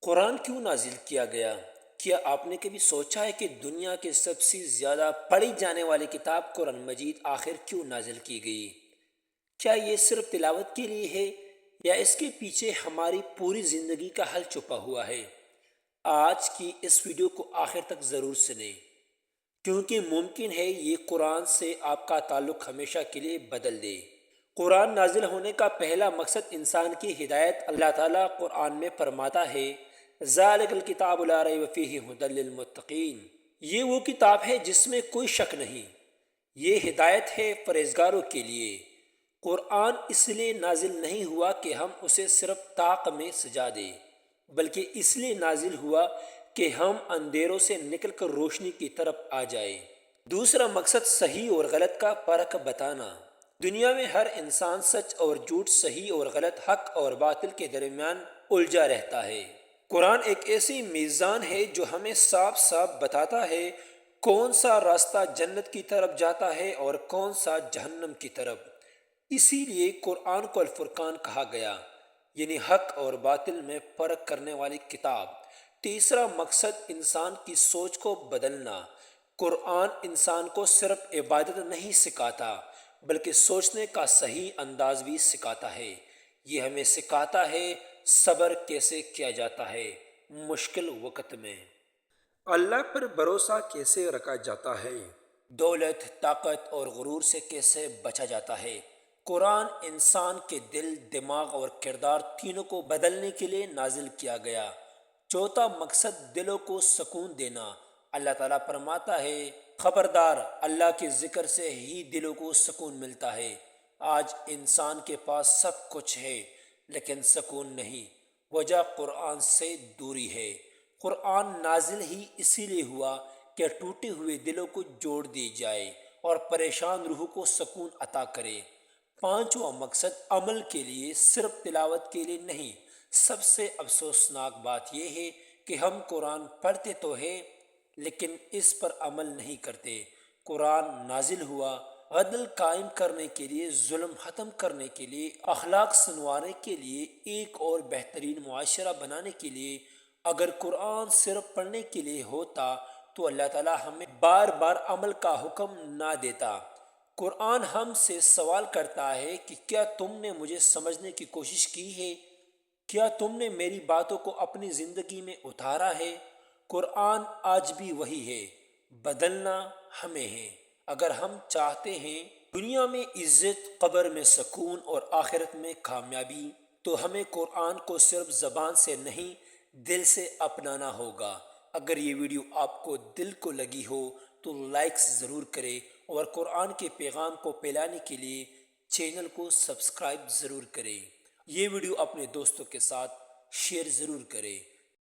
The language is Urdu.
قرآن کیوں نازل کیا گیا؟ کیا آپ نے کبھی سوچا ہے کہ دنیا کے سب سے زیادہ پڑھی جانے والی کتاب قرآن مجید آخر کیوں نازل کی گئی؟ کیا یہ صرف تلاوت کے لیے ہے یا اس کے پیچھے ہماری پوری زندگی کا حل چھپا ہوا ہے؟ آج کی اس ویڈیو کو آخر تک ضرور سنیں، کیونکہ ممکن ہے یہ قرآن سے آپ کا تعلق ہمیشہ کے لیے بدل دے۔ قرآن نازل ہونے کا پہلا مقصد انسان کی ہدایت۔ اللہ تعالیٰ قرآن میں فرماتا ہے، ذالک الکتاب لا ریب فیہ ھدی للمتقین، یہ وہ کتاب ہے جس میں کوئی شک نہیں، یہ ہدایت ہے پرہیزگاروں کے لیے۔ قرآن اس لیے نازل نہیں ہوا کہ ہم اسے صرف طاق میں سجا دیں، بلکہ اس لیے نازل ہوا کہ ہم اندھیروں سے نکل کر روشنی کی طرف آ جائیں۔ دوسرا مقصد صحیح اور غلط کا فرق بتانا۔ دنیا میں ہر انسان سچ اور جھوٹ، صحیح اور غلط، حق اور باطل کے درمیان الجھا رہتا ہے۔ قرآن ایک ایسی میزان ہے جو ہمیں صاف صاف بتاتا ہے کون سا راستہ جنت کی طرف جاتا ہے اور کون سا جہنم کی طرف۔ اسی لیے قرآن کو الفرقان کہا گیا، یعنی حق اور باطل میں فرق کرنے والی کتاب۔ تیسرا مقصد انسان کی سوچ کو بدلنا۔ قرآن انسان کو صرف عبادت نہیں سکھاتا بلکہ سوچنے کا صحیح انداز بھی سکھاتا ہے۔ یہ ہمیں سکھاتا ہے صبر کیسے کیا جاتا ہے مشکل وقت میں، اللہ پر بھروسہ کیسے رکھا جاتا ہے، دولت، طاقت اور غرور سے کیسے بچا جاتا ہے۔ قرآن انسان کے دل، دماغ اور کردار تینوں کو بدلنے کے لیے نازل کیا گیا۔ چوتھا مقصد دلوں کو سکون دینا۔ اللہ تعالیٰ فرماتا ہے، خبردار، اللہ کے ذکر سے ہی دلوں کو سکون ملتا ہے۔ آج انسان کے پاس سب کچھ ہے لیکن سکون نہیں، وجہ قرآن سے دوری ہے۔ قرآن نازل ہی اسی لیے ہوا کہ ٹوٹے ہوئے دلوں کو جوڑ دی جائے اور پریشان روح کو سکون عطا کرے۔ پانچواں مقصد عمل کے لیے، صرف تلاوت کے لیے نہیں۔ سب سے افسوسناک بات یہ ہے کہ ہم قرآن پڑھتے تو ہیں لیکن اس پر عمل نہیں کرتے۔ قرآن نازل ہوا عدل قائم کرنے کے لیے، ظلم ختم کرنے کے لیے، اخلاق سنوارنے کے لیے، ایک اور بہترین معاشرہ بنانے کے لیے۔ اگر قرآن صرف پڑھنے کے لیے ہوتا تو اللہ تعالیٰ ہمیں بار بار عمل کا حکم نہ دیتا۔ قرآن ہم سے سوال کرتا ہے کہ کیا تم نے مجھے سمجھنے کی کوشش کی ہے؟ کیا تم نے میری باتوں کو اپنی زندگی میں اتارا ہے؟ قرآن آج بھی وہی ہے، بدلنا ہمیں ہے۔ اگر ہم چاہتے ہیں دنیا میں عزت، قبر میں سکون اور آخرت میں کامیابی، تو ہمیں قرآن کو صرف زبان سے نہیں، دل سے اپنانا ہوگا۔ اگر یہ ویڈیو آپ کو دل کو لگی ہو تو لائکس ضرور کریں اور قرآن کے پیغام کو پھیلانے کے لیے چینل کو سبسکرائب ضرور کریں۔ یہ ویڈیو اپنے دوستوں کے ساتھ شیئر ضرور کریں۔